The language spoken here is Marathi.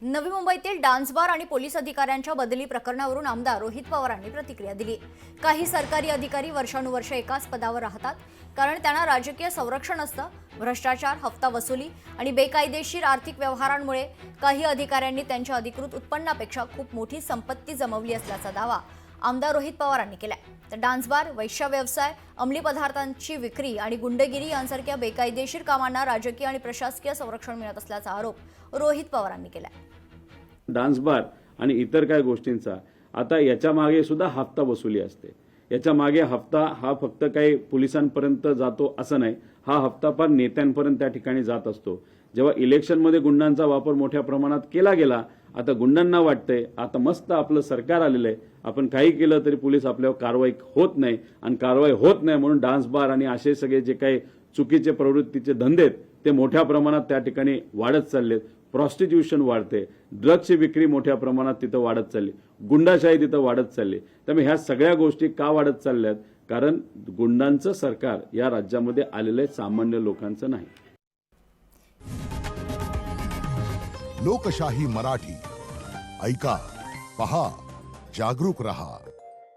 नवी मुंबईतील डान्स बार आणि पोलीस अधिकाऱ्यांच्या बदली प्रकरणावरून आमदार रोहित पवारांनी प्रतिक्रिया दिली। काही सरकारी अधिकारी वर्षानुवर्षे एकाच पदावर राहतात कारण त्यांना राजकीय संरक्षण असतं। भ्रष्टाचार, हफ्ता वसुली आणि बेकायदेशीर आर्थिक व्यवहारांमुळे काही अधिकाऱ्यांनी त्यांच्या अधिकृत उत्पन्नापेक्षा खूप मोठी संपत्ती जमवली असल्याचा दावा आमदार रोहित पवारांनी केलाय। तर डान्स बार, वैश्य व्यवसाय, अंमली पदार्थांची विक्री आणि गुंडगिरी यांसारख्या बेकायदेशीर कामांना राजकीय आणि प्रशासकीय संरक्षण मिळत असल्याचा आरोप रोहित पवारांनी केलाय। डान्स बार आणि इतर काही गोष्टींचा आता याच्या मागे सुद्धा हफ्ता वसुली असते। याच्या मागे हफ्ता हा फक्त काही पोलिसांपर्यंत जातो असं नाही, हा हफ्ता पण नेत्यांपर्यंत त्या ठिकाणी जात असतो। जेव्हा इलेक्शनमध्ये गुंडांचा वापर मोठ्या प्रमाणात केला गेला, आता गुंडांना वाटतंय आता मस्त आपलं सरकार आलेलं आहे, आपण काही केलं तरी पोलीस आपल्यावर कारवाई होत नाही आणि कारवाई होत नाही म्हणून डान्स बार आणि असे सगळे जे काही चुकीचे प्रवृत्तीचे धंदे आहेत ते मोठ्या प्रमाणात त्या ठिकाणी वाढत चाललेत। प्रॉस्टिट्यूशन वाढते, ड्रग्सची विक्री मोठ्या प्रमाणात तिथं वाढत चालली, गुंडाशाही तिथं वाढत चालली। त्यामुळे ह्या सगळ्या गोष्टी का वाढत चालल्यात? कारण गुंडांचं सरकार या राज्यामध्ये आलेलं आहे, सामान्य लोकांचं नाही। लोकशाही मराठी ऐका, पहा, जागरूक रहा।